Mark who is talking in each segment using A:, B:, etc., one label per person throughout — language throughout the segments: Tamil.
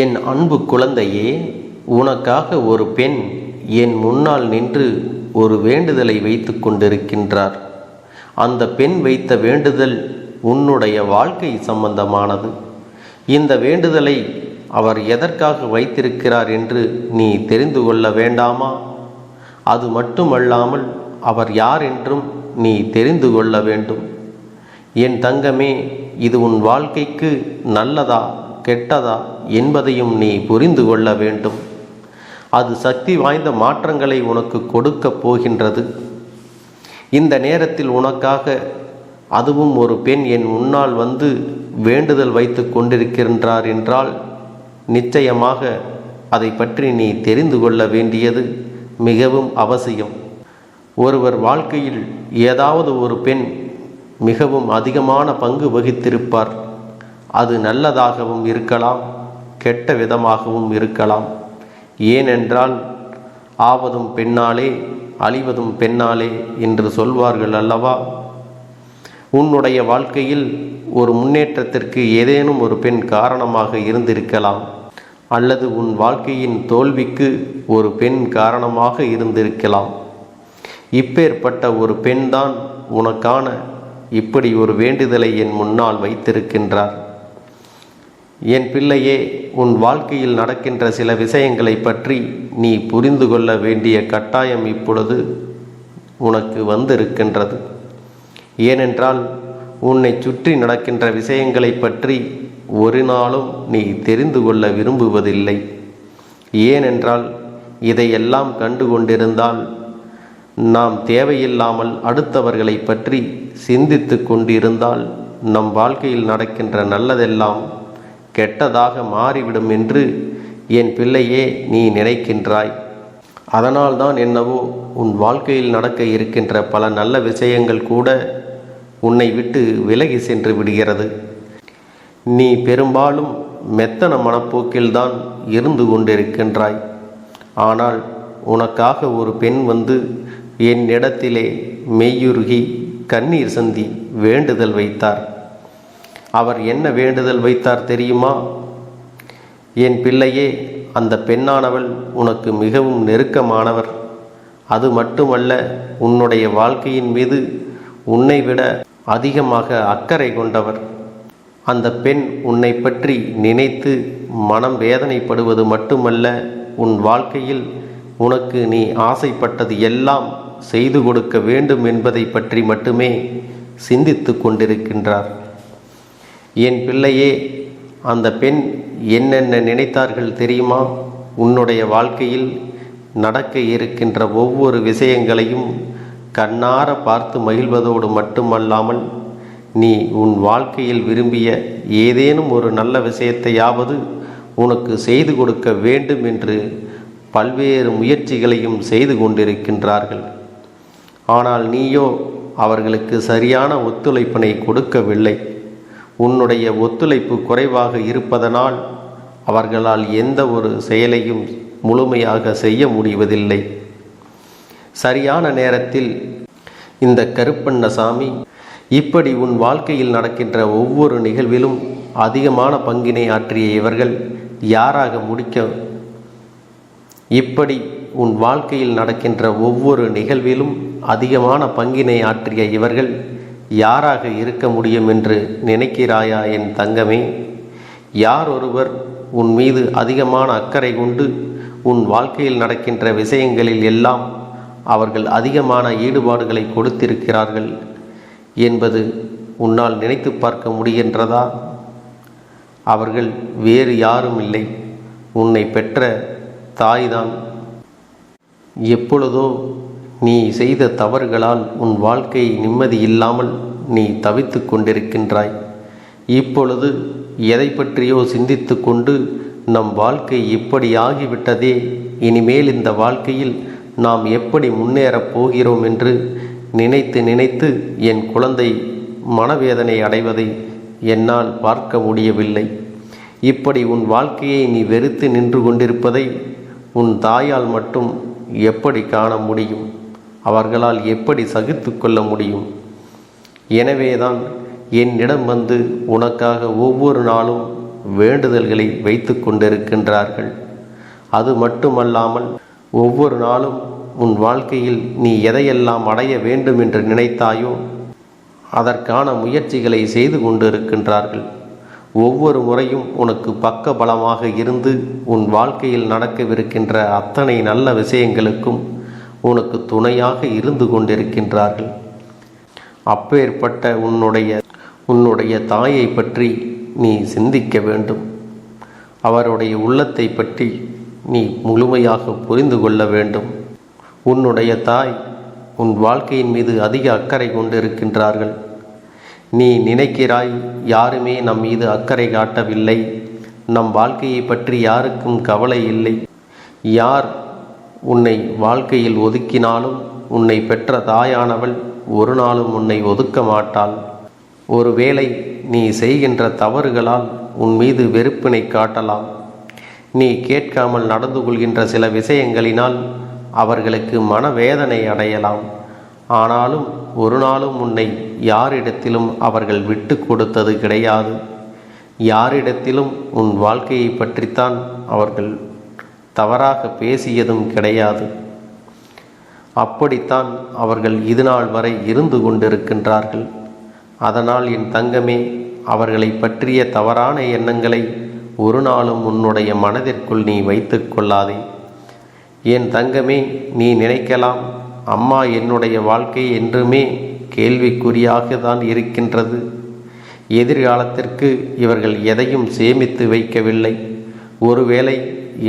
A: என் அன்பு குழந்தையே, உனக்காக ஒரு பெண் என் முன்னால் நின்று ஒரு வேண்டுதலை வைத்து கொண்டிருக்கின்றார். அந்த பெண் வைத்த வேண்டுதல் உன்னுடைய வாழ்க்கை சம்பந்தமானது. இந்த வேண்டுதலை அவர் எதற்காக வைத்திருக்கிறார் என்று நீ தெரிந்து கொள்ள வேண்டாமா? அது மட்டுமல்லாமல் அவர் யார் என்றும் நீ தெரிந்து கொள்ள வேண்டும். என் தங்கமே, இது உன் வாழ்க்கைக்கு நல்லதா கெட்டதா என்பதையும் நீ புரிந்து கொள்ள வேண்டும். அது சக்தி வாய்ந்த மாற்றங்களை உனக்கு கொடுக்கப் போகின்றது. இந்த நேரத்தில் உனக்காக அதுவும் ஒரு பெண் என் முன்னால் வந்து வேண்டுதல் வைத்து கொண்டிருக்கின்றார் என்றால் நிச்சயமாக அதை பற்றி நீ தெரிந்து கொள்ள வேண்டியது மிகவும் அவசியம். ஒருவர் வாழ்க்கையில் ஏதாவது ஒரு பெண் மிகவும் அதிகமான பங்கு வகித்திருப்பார். அது நல்லதாகவும் இருக்கலாம், கெட்ட விதமாகவும் இருக்கலாம். ஏனென்றால் ஆவதும் பெண்ணாலே அழிவதும் பெண்ணாலே என்று சொல்வார்கள் அல்லவா? உன்னுடைய வாழ்க்கையில் ஒரு முன்னேற்றத்திற்கு ஏதேனும் ஒரு பெண் காரணமாக இருந்திருக்கலாம், அல்லது உன் வாழ்க்கையின் தோல்விக்கு ஒரு பெண் காரணமாக இருந்திருக்கலாம். இப்பேற்பட்ட ஒரு பெண்தான் உனக்கான இப்படி ஒரு வேண்டுதலை என் முன்னால் வைத்திருக்கின்றார். என் பிள்ளையே, உன் வாழ்க்கையில் நடக்கின்ற சில விஷயங்களை பற்றி நீ புரிந்து கொள்ள வேண்டிய கட்டாயம் இப்பொழுது உனக்கு வந்திருக்கின்றது. ஏனென்றால் உன்னை சுற்றி நடக்கின்ற விஷயங்களை பற்றி ஒரு நாளும் நீ தெரிந்து கொள்ள விரும்புவதில்லை. ஏனென்றால் இதையெல்லாம் கண்டு கொண்டிருந்தால் நாம் தேவையில்லாமல் அடுத்தவர்களை பற்றி சிந்தித்து கொண்டிருந்தால் நம் வாழ்க்கையில் நடக்கின்ற நல்லதெல்லாம் கெட்டதாக மாறிவிடும் என்று என் பிள்ளையே நீ நினைக்கின்றாய். அதனால்தான் என்னவோ உன் வாழ்க்கையில் நடக்க இருக்கின்ற பல நல்ல விஷயங்கள் கூட உன்னை விட்டு விலகி சென்று விடுகிறது. நீ பெரும்பாலும் மெத்தன மனப்போக்கில்தான் இருந்து கொண்டிருக்கின்றாய். ஆனால் உனக்காக ஒரு பெண் வந்து என்னிடத்திலே மெய்யுருகி கண்ணீர் சந்தி வேண்டுதல் வைத்தார். அவர் என்ன வேண்டுதல் வைத்தார் தெரியுமா? என் பிள்ளையே, அந்த பெண்ணானவள் உனக்கு மிகவும் நெருக்கமானவர். அது மட்டுமல்ல, உன்னுடைய வாழ்க்கையின் மீது உன்னை விட அதிகமாக அக்கறை கொண்டவர். அந்த பெண் உன்னை பற்றி நினைத்து மனம் வேதனைப்படுவது மட்டுமல்ல, உன் வாழ்க்கையில் உனக்கு நீ ஆசைப்பட்டது எல்லாம் செய்து கொடுக்க வேண்டும் என்பதை பற்றி மட்டுமே சிந்தித்து கொண்டிருக்கின்றார். என் பிள்ளையே, அந்த பெண் என்னென்ன நினைத்தார்கள் தெரியுமா? உன்னுடைய வாழ்க்கையில் நடக்க இருக்கின்ற ஒவ்வொரு விஷயங்களையும் கண்ணார பார்த்து மகிழ்வதோடு மட்டுமல்லாமல், நீ உன் வாழ்க்கையில் விரும்பிய ஏதேனும் ஒரு நல்ல விஷயத்தையாவது உனக்கு செய்து கொடுக்க வேண்டும் என்று பல்வேறு முயற்சிகளையும் செய்து கொண்டிருக்கின்றார்கள். ஆனால் நீயோ அவர்களுக்கு சரியான ஒத்துழைப்பினை கொடுக்கவில்லை. உன்னுடைய ஒத்துழைப்பு குறைவாக இருப்பதனால் அவர்களால் எந்த ஒரு செயலையும் முழுமையாக செய்ய முடிவதில்லை. சரியான நேரத்தில் இந்த கருப்பண்ணசாமி இப்படி உன் வாழ்க்கையில் நடக்கின்ற ஒவ்வொரு நிகழ்விலும் அதிகமான பங்கினை ஆற்றிய இவர்கள் யாராக முடிக்க இப்படி உன் வாழ்க்கையில் நடக்கின்ற ஒவ்வொரு நிகழ்விலும் அதிகமான பங்கினை ஆற்றிய இவர்கள் யாராக இருக்க முடியும் என்று நினைக்கிறாயா என் தங்கமே? யார் ஒருவர் உன் மீது அதிகமான அக்கறை கொண்டு உன் வாழ்க்கையில் நடக்கின்ற விஷயங்களில் எல்லாம் அவர்கள் அதிகமான ஈடுபாடுகளை கொடுத்திருக்கிறார்கள் என்பது உன்னால் நினைத்து பார்க்க முடிகின்றதா? அவர்கள் வேறு யாரும் இல்லை, உன்னை பெற்ற தாய்தான். எப்பொழுதோ நீ செய்த தவறுகளால் உன் வாழ்க்கை நிம்மதி இல்லாமல் நீ தவித்து கொண்டிருக்கின்றாய். இப்பொழுது எதை பற்றியோ சிந்தித்து கொண்டு நம் வாழ்க்கை இப்படி ஆகிவிட்டதே, இனிமேல் இந்த வாழ்க்கையில் நாம் எப்படி முன்னேறப் போகிறோம் என்று நினைத்து நினைத்து என் குழந்தை மனவேதனை அடைவதை என்னால் பார்க்க முடியவில்லை. இப்படி உன் வாழ்க்கையை நீ வெறுத்து நின்று கொண்டிருப்பதை உன் தாயால் மட்டும் எப்படி காண முடியும்? அவர்களால் எப்படி சகித்து கொள்ள முடியும்? எனவேதான் என்னிடம் வந்து உனக்காக ஒவ்வொரு நாளும் வேண்டுதல்களை வைத்து கொண்டிருக்கின்றார்கள். அது மட்டுமல்லாமல் ஒவ்வொரு நாளும் உன் வாழ்க்கையில் நீ எதையெல்லாம் அடைய வேண்டும் என்று நினைத்தாயோ அதற்கான முயற்சிகளை செய்து கொண்டிருக்கின்றார்கள். ஒவ்வொரு முறையும் உனக்கு பக்க பலமாக இருந்து உன் வாழ்க்கையில் நடக்கவிருக்கின்ற அத்தனை நல்ல விஷயங்களுக்கும் உனக்கு துணையாக இருந்து கொண்டிருக்கின்றார்கள். அப்பேற்பட்ட உன்னுடைய தாயை பற்றி நீ சிந்திக்க வேண்டும். அவருடைய உள்ளத்தை பற்றி நீ முழுமையாக புரிந்து கொள்ள வேண்டும். உன்னுடைய தாய் உன் வாழ்க்கையின் மீது அதிக அக்கறை கொண்டிருக்கின்றார்கள். நீ நினைக்கிறாய், யாருமே நம் மீது அக்கறை காட்டவில்லை, நம் வாழ்க்கையை பற்றி யாருக்கும் கவலை இல்லை. யார் உன்னை வாழ்க்கையில் ஒதுக்கினாலும் உன்னை பெற்ற தாயானவள் ஒரு நாளும் உன்னை ஒதுக்க மாட்டாள். ஒருவேளை நீ செய்கின்ற தவறுகளால் உன் மீது வெறுப்பினை காட்டலாம். நீ கேட்காமல் நடந்து கொள்கின்ற சில விஷயங்களினால் அவர்களுக்கு மனவேதனை அடையலாம். ஆனாலும் ஒரு நாளும் உன்னை யாரிடத்திலும் அவர்கள் விட்டு கொடுத்தது கிடையாது. யாரிடத்திலும் உன் வாழ்க்கையை பற்றித்தான் அவர்கள் தவறாக பேசியதும் கிடையாது. அப்படித்தான் அவர்கள் இதுநாள் வரை இருந்து கொண்டிருக்கின்றார்கள். அதனால் என் தங்கமே, அவர்களை பற்றிய தவறான எண்ணங்களை ஒரு நாளும் உன்னுடைய மனதிற்குள் நீ வைத்து கொள்ளாதே. என் தங்கமே, நீ நினைக்கலாம், அம்மா என்னுடைய வாழ்க்கை என்றுமே கேள்விக்குறியாக தான் இருக்கின்றது. எதிர்காலத்திற்கு இவர்கள் எதையும் சேமித்து வைக்கவில்லை. ஒருவேளை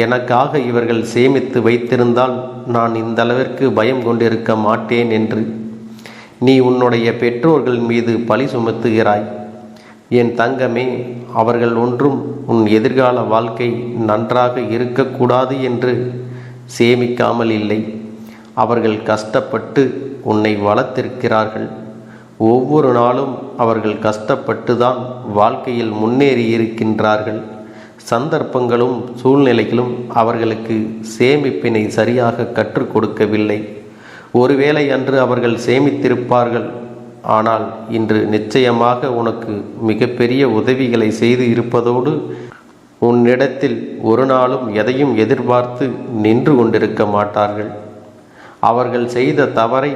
A: எனக்காக இவர்கள் சேமித்து வைத்திருந்தால் நான் இந்தளவிற்கு பயம் கொண்டிருக்க மாட்டேன் என்று நீ உன்னுடைய பெற்றோர்கள் மீது பழி சுமத்துகிறாய். என் தங்கமே, அவர்கள் ஒன்றும் உன் எதிர்கால வாழ்க்கை நன்றாக இருக்கக்கூடாது என்று சேமிக்காமல் இல்லை. அவர்கள் கஷ்டப்பட்டு உன்னை வளர்த்திருக்கிறார்கள். ஒவ்வொரு நாளும் அவர்கள் கஷ்டப்பட்டு தான் வாழ்க்கையில் முன்னேறி இருக்கின்றார்கள். சந்தர்ப்பங்களும் சூழ்நிலைகளும் அவர்களுக்கு சேமிப்பினை சரியாக கற்றுக் கொடுக்கவில்லை. ஒருவேளை அன்று அவர்கள் சேமித்திருப்பார்கள். ஆனால் இன்று நிச்சயமாக உனக்கு மிகப்பெரிய உதவிகளை செய்து இருப்பதோடு உன்னிடத்தில் ஒரு நாளும் எதையும் எதிர்பார்த்து நின்று கொண்டிருக்க மாட்டார்கள். அவர்கள் செய்த தவறை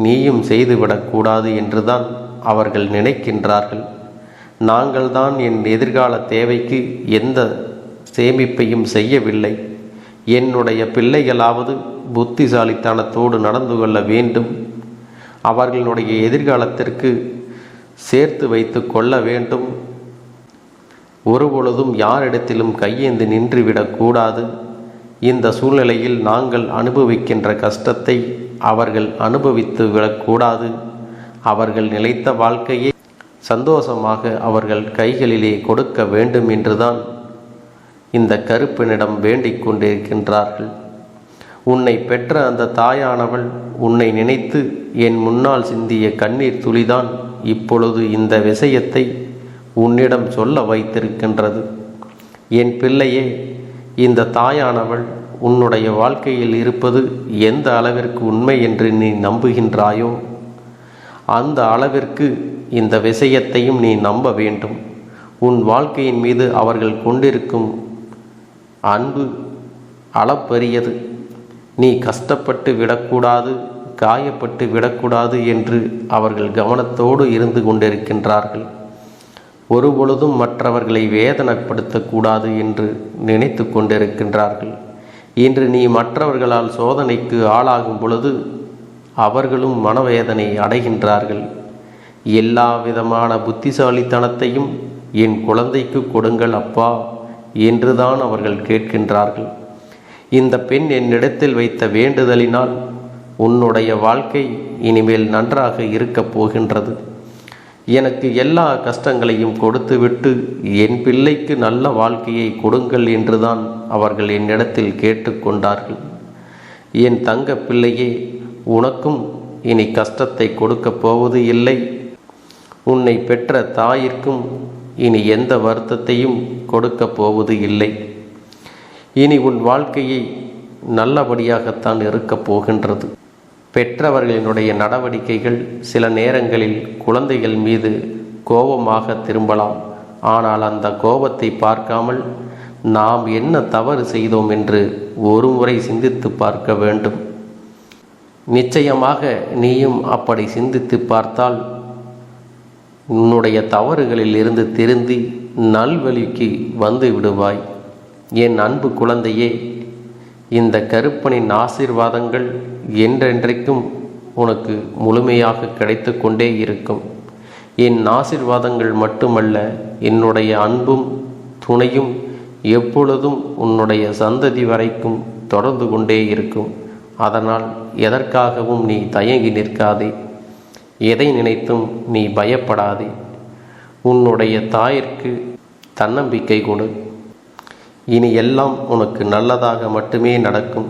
A: நீயும் செய்துவிடக்கூடாது என்றுதான் அவர்கள் நினைக்கின்றார்கள். நாங்கள் தான் என் எதிர்கால தேவைக்கு எந்த சேமிப்பையும் செய்யவில்லை. என்னுடைய பிள்ளைகளாவது புத்திசாலித்தனத்தோடு நடந்து கொள்ள வேண்டும். அவர்களுடைய எதிர்காலத்திற்கு சேர்த்து வைத்து கொள்ள வேண்டும். ஒருபொழுதும் யாரிடத்திலும் கையேந்து நின்றுவிடக்கூடாது. இந்த சூழ்நிலையில் நாங்கள் அனுபவிக்கின்ற கஷ்டத்தை அவர்கள் அனுபவித்து விடக்கூடாது. அவர்கள் நிலைத்த வாழ்க்கையை சந்தோஷமாக அவர்கள் கைகளிலே கொடுக்க வேண்டும் என்றுதான் இந்த கருப்பனிடம் வேண்டிக் கொண்டிருக்கின்றார்கள். உன்னை பெற்ற அந்த தாயானவள் உன்னை நினைத்து என் முன்னால் சிந்திய கண்ணீர் துளிதான் இப்பொழுது இந்த விஷயத்தை உன்னிடம் சொல்ல வைத்திருக்கின்றது. என் பிள்ளையே, இந்த தாயானவள் உன்னுடைய வாழ்க்கையில் இருப்பது எந்த அளவிற்கு உண்மை என்று நீ நம்புகின்றாயோ அந்த அளவிற்கு இந்த விஷயத்தையும் நீ நம்ப வேண்டும். உன் வாழ்க்கையின் மீது அவர்கள் கொண்டிருக்கும் அன்பு அளப்பரியது. நீ கஷ்டப்பட்டு விடக்கூடாது, காயப்பட்டு விடக்கூடாது என்று அவர்கள் கவனத்தோடு இருந்து கொண்டிருக்கின்றார்கள். ஒருபொழுதும் மற்றவர்களை வேதனைப்படுத்தக்கூடாது என்று நினைத்து கொண்டிருக்கின்றார்கள். இன்று நீ மற்றவர்களால் சோதனைக்கு ஆளாகும் பொழுது அவர்களும் மனவேதனை அடைகின்றார்கள். எல்லா விதமான புத்திசாலித்தனத்தையும் என் குழந்தைக்கு கொடுங்கள் அப்பா என்றுதான் அவர்கள் கேட்கின்றார்கள். இந்த பெண் என்னிடத்தில் வைத்த வேண்டுதலினால் உன்னுடைய வாழ்க்கை இனிமேல் நன்றாக இருக்கப் போகின்றது. எனக்கு எல்லா கஷ்டங்களையும் கொடுத்துவிட்டு என் பிள்ளைக்கு நல்ல வாழ்க்கையை கொடுங்கள் என்றுதான் அவர்கள் என்னிடத்தில் கேட்டுக்கொண்டார்கள். என் தங்க பிள்ளையே, உனக்கும் இனி கஷ்டத்தை கொடுக்கப் போவது இல்லை. உன்னை பெற்ற தாயிற்கும் இனி எந்த வருத்தத்தையும் கொடுக்கப் போவது இல்லை. இனி உன் வாழ்க்கையை நல்லபடியாகத்தான் இருக்கப் போகின்றது. பெற்றவர்களினுடைய நடவடிக்கைகள் சில நேரங்களில் குழந்தைகள் மீது கோபமாக திரும்பலாம். ஆனால் அந்த கோபத்தை பார்க்காமல் நாம் என்ன தவறு செய்தோம் என்று ஒரு முறை சிந்தித்து பார்க்க வேண்டும். நிச்சயமாக நீயும் அப்படி சிந்தித்து பார்த்தால் உன்னுடைய தவறுகளில் இருந்து திருந்தி நல்வழிக்கு வந்து விடுவாய். என் அன்பு குழந்தையே, இந்த கருப்பனின் ஆசீர்வாதங்கள் என்றென்றைக்கும் உனக்கு முழுமையாக கிடைத்து கொண்டே இருக்கும். என் ஆசீர்வாதங்கள் மட்டுமல்ல, என்னுடைய அன்பும் துணையும் எப்பொழுதும் உன்னுடைய சந்ததி வரைக்கும் தொடர்ந்து கொண்டே இருக்கும். அதனால் எதற்காகவும் நீ தயங்கி நிற்காதே, எதை நினைத்தும் நீ பயப்படாதே. உன்னுடைய தாயிற்கு தன்னம்பிக்கை கொடு. இனி எல்லாம் உனக்கு நல்லதாக மட்டுமே நடக்கும்.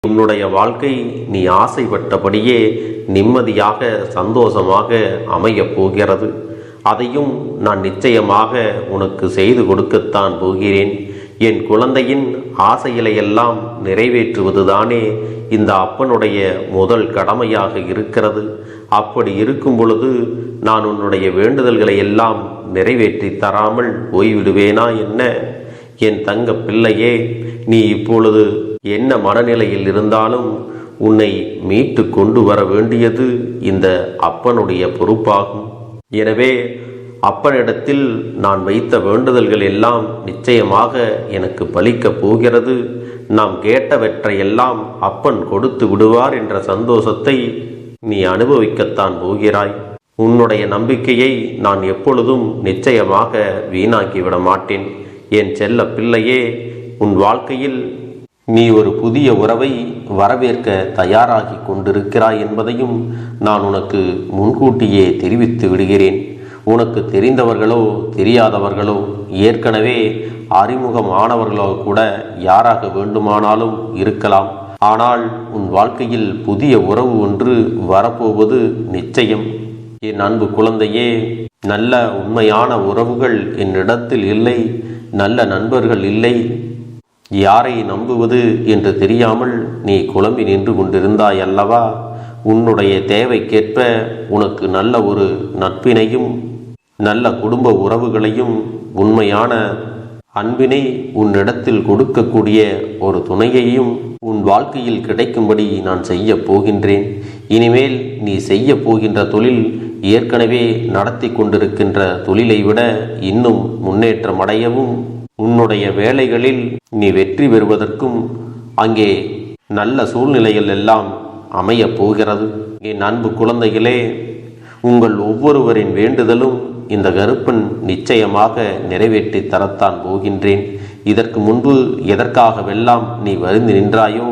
A: உன்னுடைய வாழ்க்கை நீ ஆசைப்பட்டபடியே நிம்மதியாக சந்தோஷமாக அமையப் போகிறது. அதையும் நான் நிச்சயமாக உனக்கு செய்து கொடுக்கத்தான் போகிறேன். என் குழந்தையின் ஆசைகளை எல்லாம் நிறைவேற்றுவதுதானே இந்த அப்பனுடைய முதல் கடமையாக இருக்கிறது. அப்படி இருக்கும் பொழுது நான் உன்னுடைய வேண்டுதல்களை எல்லாம் நிறைவேற்றி தராமல் போய்விடுவேனா என்ன? என் தங்க பிள்ளையே, நீ இப்பொழுது என்ன மனநிலையில் இருந்தாலும் உன்னை மீட்டு கொண்டு வர வேண்டியது இந்த அப்பனுடைய பொறுப்பாகும். எனவே அப்பனிடத்தில் நான் வைத்த வேண்டுதல்கள் எல்லாம் நிச்சயமாக எனக்கு பலிக்கப் போகிறது. நாம் கேட்டவற்றையெல்லாம் அப்பன் கொடுத்து விடுவார் என்ற சந்தோஷத்தை நீ அனுபவிக்கத்தான் போகிறாய். உன்னுடைய நம்பிக்கையை நான் எப்பொழுதும் நிச்சயமாக வீணாக்கிவிட மாட்டேன். என் செல்ல பிள்ளையே, உன் வாழ்க்கையில் நீ ஒரு புதிய உறவை வரவேற்க தயாராகி கொண்டிருக்கிறாய் என்பதையும் நான் உனக்கு முன்கூட்டியே தெரிவித்து விடுகிறேன். உனக்கு தெரிந்தவர்களோ தெரியாதவர்களோ ஏற்கனவே அறிமுகமானவர்களோ கூட யாராக வேண்டுமானாலும் இருக்கலாம். ஆனால் உன் வாழ்க்கையில் புதிய உறவு ஒன்று வரப்போவது நிச்சயம். என் அன்பு குழந்தையே, நல்ல உண்மையான உறவுகள் என்னிடத்தில் இல்லை, நல்ல நண்பர்கள் இல்லை. யாரை நம்புவது என்று தெரியாமல் நீ குழம்பி நின்று கொண்டிருந்தாய் அல்லவா? உன்னுடைய தேவைக்கேற்ப உனக்கு நல்ல ஒரு நட்பினையும் நல்ல குடும்ப உறவுகளையும் உண்மையான அன்பினை உன்னிடத்தில் கொடுக்கக்கூடிய ஒரு துணையையும் உன் வாழ்க்கையில் கிடைக்கும்படி நான் செய்ய போகின்றேன். இனிமேல் நீ செய்ய போகின்ற தொழில் ஏற்கனவே நடத்தி கொண்டிருக்கின்ற தொழிலை விட இன்னும் முன்னேற்றம் அடையவும், உன்னுடைய வேலைகளில் நீ வெற்றி பெறுவதற்கும் அங்கே நல்ல சூழ்நிலைகள் எல்லாம் அமையப் போகிறது. என் அன்பு குழந்தைகளே, உங்கள் ஒவ்வொருவரின் வேண்டுதலும் இந்த கருப்பன் நிச்சயமாக நிறைவேற்றி தரத்தான் போகின்றேன். இதற்கு முன்பு எதற்காகவெல்லாம் நீ வருந்தி நின்றாயோ,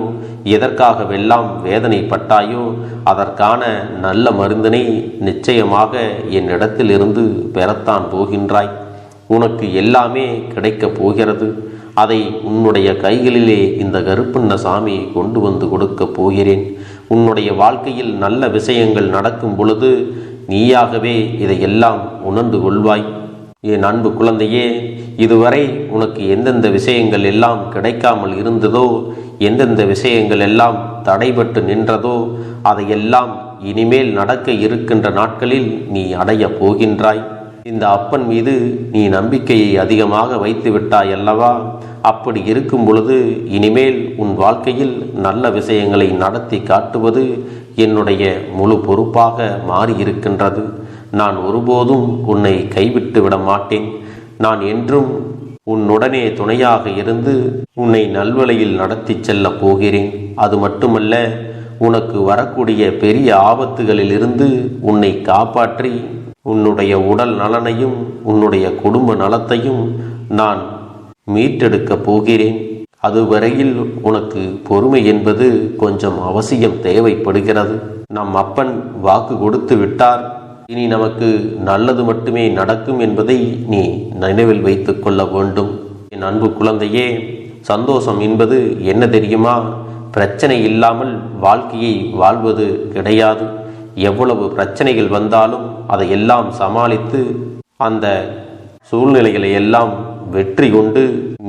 A: எதற்காகவெல்லாம் வேதனைப்பட்டாயோ, அதற்கான நல்ல மருந்தினை நிச்சயமாக என்னிடத்திலிருந்து பெறத்தான் போகின்றாய். உனக்கு எல்லாமே கிடைக்கப் போகிறது. அதை உன்னுடைய கைகளிலே இந்த கருப்பண்ண சாமி கொண்டு வந்து கொடுக்கப் போகிறேன். உன்னுடைய வாழ்க்கையில் நல்ல விஷயங்கள் நடக்கும் பொழுது நீயாகவே இதையெல்லாம் உணர்ந்து கொள்வாய். என் அன்பு குழந்தையே, இதுவரை உனக்கு எந்தெந்த விஷயங்கள் எல்லாம் கிடைக்காமல் இருந்ததோ, எந்தெந்த விஷயங்கள் எல்லாம் தடைபட்டு நின்றதோ, அதையெல்லாம் இனிமேல் நடக்க இருக்கின்ற நாட்களில் நீ அடைய போகின்றாய். இந்த அப்பன் மீது நீ நம்பிக்கையை அதிகமாக வைத்து விட்டாய் அல்லவா? அப்படி இருக்கும் பொழுது இனிமேல் உன் வாழ்க்கையில் நல்ல விஷயங்களை நடத்தி காட்டுவது என்னுடைய முழு பொறுப்பாக மாறியிருக்கின்றது. நான் ஒருபோதும் உன்னை கைவிட்டு விட மாட்டேன். நான் என்றும் உன்னுடனே துணையாக இருந்து உன்னை நல்வழியில் நடத்தி செல்ல போகிறேன். அது மட்டுமல்ல, உனக்கு வரக்கூடிய பெரிய ஆபத்துகளிலிருந்து உன்னை காப்பாற்றி உன்னுடைய உடல் நலனையும் உன்னுடைய குடும்ப நலத்தையும் நான் மீட்டெடுக்கப் போகிறேன். அதுவரையில் உனக்கு பொறுமை என்பது கொஞ்சம் அவசியம் தேவைப்படுகிறது. நம் அப்பன் வாக்கு கொடுத்து விட்டார். இனி நமக்கு நல்லது மட்டுமே நடக்கும் என்பதை நீ நினைவில் வைத்து கொள்ள வேண்டும். என் அன்பு குழந்தையே, சந்தோஷம் என்பது என்ன தெரியுமா? பிரச்சனை இல்லாமல் வாழ்க்கையை வாழ்வது கிடையாது. எவ்வளவு பிரச்சனைகள் வந்தாலும் அதையெல்லாம் சமாளித்து அந்த சூழ்நிலைகளை எல்லாம் வெற்றி கொண்டு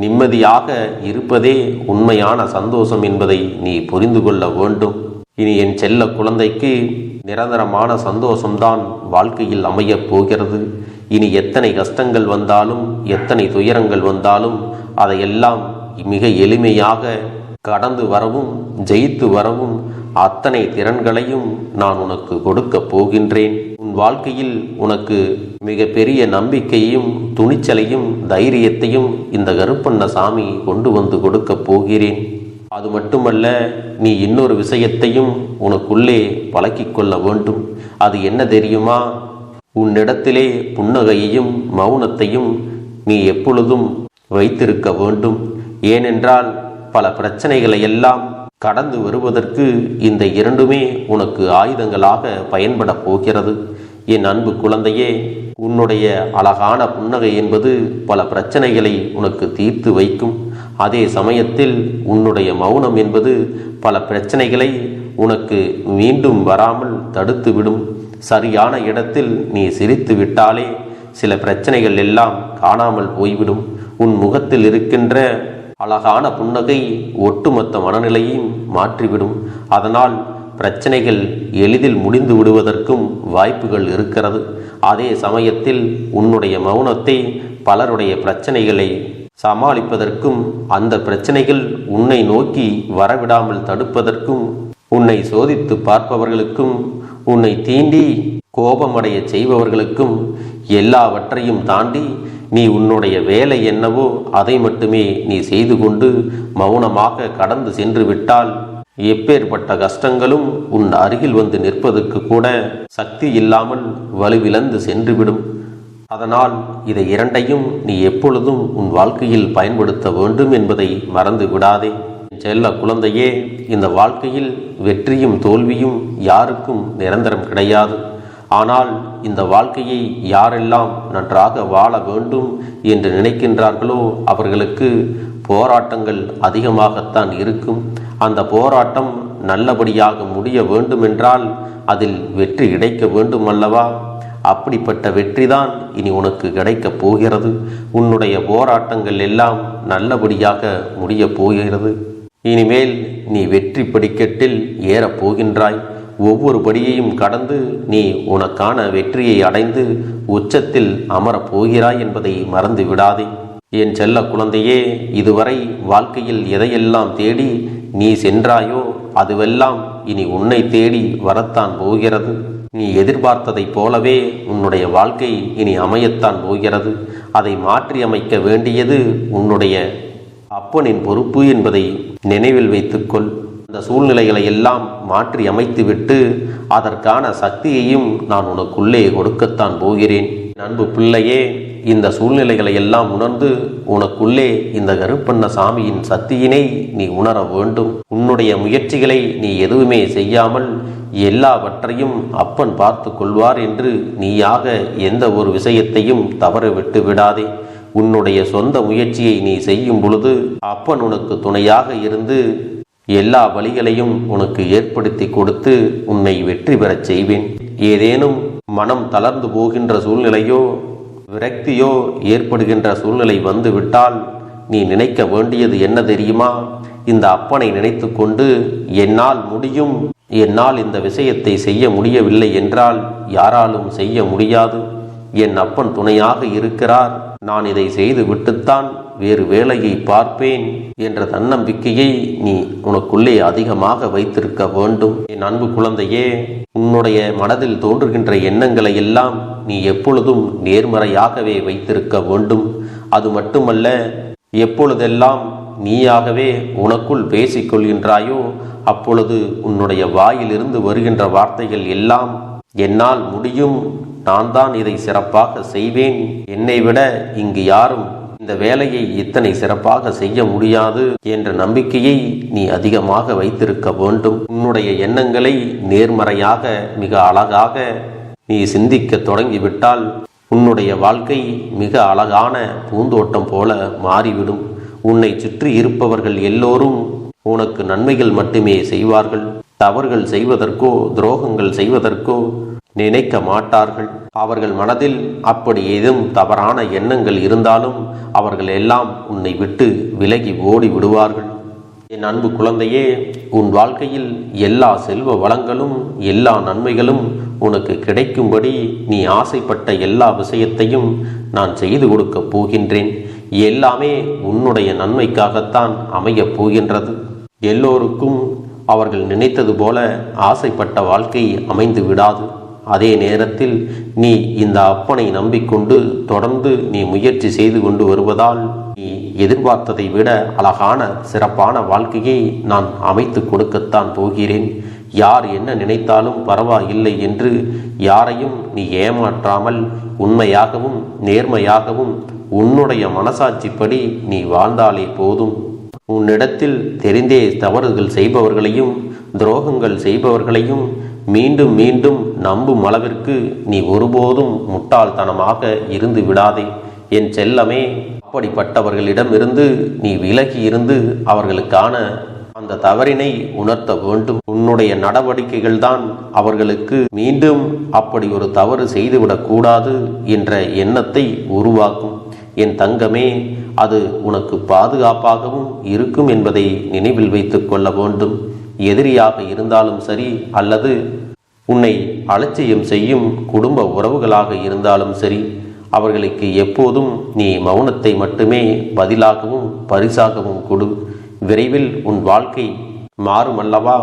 A: நிம்மதியாக இருப்பதே உண்மையான சந்தோஷம் என்பதை நீ புரிந்து கொள்ள வேண்டும். இனி என் செல்ல குழந்தைக்கு நிரந்தரமான சந்தோஷம்தான் வாழ்க்கையில் அமையப் போகிறது. இனி எத்தனை கஷ்டங்கள் வந்தாலும், எத்தனை துயரங்கள் வந்தாலும் அதையெல்லாம் மிக எளிமையாக கடந்து வரவும், ஜெயித்து வரவும் அத்தனை திறன்களையும் நான் உனக்கு கொடுக்க போகின்றேன். உன் வாழ்க்கையில் உனக்கு மிக பெரிய நம்பிக்கையும், துணிச்சலையும், தைரியத்தையும் இந்த கருப்பண்ணசாமி கொண்டு வந்து கொடுக்க போகிறேன். அது மட்டுமல்ல, நீ இன்னொரு விஷயத்தையும் உனக்குள்ளே பழக்கிக் கொள்ள வேண்டும். அது என்ன தெரியுமா? உன்னிடத்திலே புன்னகையையும் மௌனத்தையும் நீ எப்பொழுதும் வைத்திருக்க வேண்டும். ஏனென்றால் பல பிரச்சனைகளை எல்லாம் கடந்து வருவதற்கு இந்த இரண்டுமே உனக்கு ஆயுதங்களாக பயன்பட போகிறது. என் அன்பு குழந்தையே, உன்னுடைய அழகான புன்னகை என்பது பல பிரச்சனைகளை உனக்கு தீர்த்து வைக்கும். அதே சமயத்தில் உன்னுடைய மௌனம் என்பது பல பிரச்சனைகளை உனக்கு மீண்டும் வராமல் தடுத்துவிடும். சரியான இடத்தில் நீ சிரித்து விட்டாலே சில பிரச்சனைகள் எல்லாம் காணாமல் போய்விடும். உன் முகத்தில் இருக்கின்ற அழகான புன்னகை ஒட்டுமொத்த மனநிலையும் மாற்றிவிடும். அதனால் பிரச்சனைகள் எளிதில் முடிந்து விடுவதற்கும் வாய்ப்புகள் இருக்கிறது. அதே சமயத்தில் உன்னுடைய மௌனத்தை பலருடைய பிரச்சனைகளை சமாளிப்பதற்கும், அந்த பிரச்சனைகள் உன்னை நோக்கி வரவிடாமல் தடுப்பதற்கும், உன்னை சோதித்து பார்ப்பவர்களுக்கும், உன்னை தீண்டி கோபமடைய செய்பவர்களுக்கும் எல்லாவற்றையும் தாண்டி நீ உன்னுடைய வேலை என்னவோ அதை மட்டுமே நீ செய்து கொண்டு மௌனமாக கடந்து சென்று விட்டால் எப்பேற்பட்ட கஷ்டங்களும் உன் அருகில் வந்து நிற்பதற்கு கூட சக்தி இல்லாமல் வலுவிழந்து சென்றுவிடும். அதனால் இதை இரண்டையும் நீ எப்பொழுதும் உன் வாழ்க்கையில் பயன்படுத்த வேண்டும் என்பதை மறந்து விடாதே. செல்ல குழந்தையே, இந்த வாழ்க்கையில் வெற்றியும் தோல்வியும் யாருக்கும் நிரந்தரம் கிடையாது. ஆனால் இந்த வாழ்க்கையை யாரெல்லாம் நன்றாக வாழ வேண்டும் என்று நினைக்கின்றார்களோ அவர்களுக்கு போராட்டங்கள் அதிகமாகத்தான் இருக்கும். அந்த போராட்டம் நல்லபடியாக முடிய வேண்டுமென்றால் அதில் வெற்றி கிடைக்க வேண்டும் அல்லவா? அப்படிப்பட்ட வெற்றிதான் இனி உனக்கு கிடைக்கப் போகிறது. உன்னுடைய போராட்டங்கள் எல்லாம் நல்லபடியாக முடிய போகிறது. இனிமேல் நீ வெற்றி படிக்கட்டில் ஏறப் போகின்றாய். ஒவ்வொரு படியையும் கடந்து நீ உனக்கான வெற்றியை அடைந்து உச்சத்தில் அமரப் போகிறாய் என்பதை மறந்து விடாதே. என் செல்ல குழந்தையே, இதுவரை வாழ்க்கையில் எதையெல்லாம் தேடி நீ சென்றாயோ அதுவெல்லாம் இனி உன்னை தேடி வரத்தான் போகிறது. நீ எதிர்பார்த்ததைப் போலவே உன்னுடைய வாழ்க்கை இனி அமையத்தான் போகிறது. அதை மாற்றி அமைக்க வேண்டியது உன்னுடைய அப்பனின் பொறுப்பு என்பதை நினைவில் வைத்துக்கொள். அந்த சூழ்நிலைகளை எல்லாம் மாற்றி அமைத்துவிட்டு அதற்கான சக்தியையும் நான் உனக்குள்ளே கொடுக்கத்தான் போகிறேன். அன்பு பிள்ளையே, இந்த சூழ்நிலைகளை எல்லாம் உணர்ந்து உனக்குள்ளே இந்த கருப்பண்ணசாமியின் சக்தியினை நீ உணர வேண்டும். உன்னுடைய முயற்சிகளை நீ எதுவுமே செய்யாமல் எல்லாவற்றையும் அப்பன் பார்த்து கொள்வார் என்று நீயாக எந்த ஒரு விஷயத்தையும் தவற விட்டு விடாதே. உன்னுடைய சொந்த முயற்சியை நீ செய்யும் பொழுது அப்பன் உனக்கு துணையாக இருந்து எல்லா வழிகளையும் உனக்கு ஏற்படுத்தி கொடுத்து உன்னை வெற்றி பெறச் செய்வேன். ஏதேனும் மனம் தளர்ந்து போகின்ற சூழ்நிலையோ விரக்தியோ ஏற்படுகின்ற சூழ்நிலை வந்துவிட்டால் நீ நினைக்க வேண்டியது என்ன தெரியுமா? இந்த அப்பனை நினைத்து கொண்டு என்னால் முடியும், என்னால் இந்த விஷயத்தை செய்ய முடியவில்லை என்றால் யாராலும் செய்ய முடியாது, என் அப்பன் துணையாக இருக்கிறார், நான் இதை செய்து விட்டுத்தான் வேறு வேலையை பார்ப்பேன் என்ற தன்னம்பிக்கையை நீ உனக்குள்ளே அதிகமாக வைத்திருக்க வேண்டும். என் அன்பு குழந்தையே, உன்னுடைய மனதில் தோன்றுகின்ற எண்ணங்களை எல்லாம் நீ எப்பொழுதும் நேர்மறையாகவே வைத்திருக்க வேண்டும். அது மட்டுமல்ல, எப்பொழுதெல்லாம் நீயாகவே உனக்குள் பேசிக்கொள்கின்றாயோ அப்பொழுது உன்னுடைய வாயிலிருந்து வருகின்ற வார்த்தைகள் எல்லாம் என்னால் முடியும், நான் தான் இதை சிறப்பாக செய்வேன், என்னை விட இங்கு யாரும் இந்த வேலையை இத்தனை சிறப்பாக செய்ய முடியாது என்ற நம்பிக்கையை நீ அதிகமாக வைத்திருக்க வேண்டும். உன்னுடைய எண்ணங்களை நேர்மறையாக மிக அழகாக நீ சிந்திக்க தொடங்கிவிட்டால் உன்னுடைய வாழ்க்கை மிக அழகான பூந்தோட்டம் போல மாறிவிடும். உன்னை சுற்றி இருப்பவர்கள் எல்லோரும் உனக்கு நன்மைகள் மட்டுமே செய்வார்கள். தவறுகள் செய்வதற்கோ துரோகங்கள் செய்வதற்கோ நினைக்க மாட்டார்கள். அவர்கள் மனதில் அப்படி ஏதும் தவறான எண்ணங்கள் இருந்தாலும் அவர்கள் எல்லாம் உன்னை விட்டு விலகி ஓடி விடுவார்கள். என் அன்பு குழந்தையே, உன் வாழ்க்கையில் எல்லா செல்வ வளங்களும் எல்லா நன்மைகளும் உனக்கு கிடைக்கும்படி நீ ஆசைப்பட்ட எல்லா விஷயத்தையும் நான் செய்து கொடுக்கப் போகின்றேன். எல்லாமே உன்னுடைய நன்மைக்காகத்தான் அமையப் போகின்றது. எல்லோருக்கும் அவர்கள் நினைத்தது போல ஆசைப்பட்ட வாழ்க்கை அமைந்து விடாது. அதே நேரத்தில் நீ இந்த அப்பனை நம்பிக்கொண்டு தொடர்ந்து நீ முயற்சி செய்து கொண்டு வருவதால் நீ எதிர்பார்த்ததை விட அழகான சிறப்பான வாழ்க்கையை நான் அமைத்து கொடுக்கத்தான் போகிறேன். யார் என்ன நினைத்தாலும் பரவாயில்லை என்று யாரையும் நீ ஏமாற்றாமல் உண்மையாகவும் நேர்மையாகவும் உன்னுடைய மனசாட்சிப்படி நீ வாழ்ந்தாலே போதும். உன்னிடத்தில் தெரிந்தே தவறுகள் செய்பவர்களையும் துரோகங்கள் செய்பவர்களையும் மீண்டும் மீண்டும் நம்பும் அளவிற்கு நீ ஒருபோதும் முட்டாள்தனமாக இருந்து விடாதே என் செல்லமே. அப்படிப்பட்டவர்களிடமிருந்து நீ விலகி இருந்து அவர்களுக்கான அந்த தவறினை உணர்த்த வேண்டும். உன்னுடைய நடவடிக்கைகள் தான் அவர்களுக்கு மீண்டும் அப்படி ஒரு தவறு செய்துவிடக் கூடாது என்ற எண்ணத்தை உருவாக்கும். என் தங்கமே, அது உனக்கு பாதுகாப்பாகவும் இருக்கும் என்பதை நினைவில் வைத்துக் கொள்ள வேண்டும். எதிரியாக இருந்தாலும் சரி அல்லது உன்னை அலட்சியம் செய்யும் குடும்ப உறவுகளாக இருந்தாலும் சரி, அவர்களுக்கு எப்போதும் நீ மௌனத்தை மட்டுமே பதிலாகவும் பரிசாகவும் கொடு. விரைவில் உன் வாழ்க்கை மாறுமல்லவா?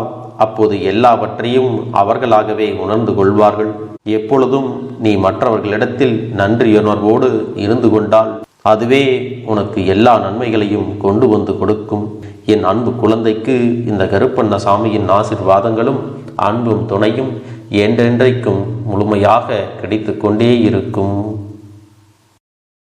A: அப்போது எல்லாவற்றையும் அவர்களாகவே உணர்ந்து கொள்வார்கள். எப்பொழுதும் நீ மற்றவர்களிடத்தில் நன்றியுணர்வோடு இருந்து கொண்டால் அதுவே உனக்கு எல்லா நன்மைகளையும் கொண்டு வந்து கொடுக்கும். என் அன்பு குழந்தைக்கு இந்த கருப்பண்ணசாமியின் ஆசீர்வாதங்களும் அன்பும் துணையும் என்றென்றைக்கும் முழுமையாக கிடைத்து கொண்டே இருக்கும்.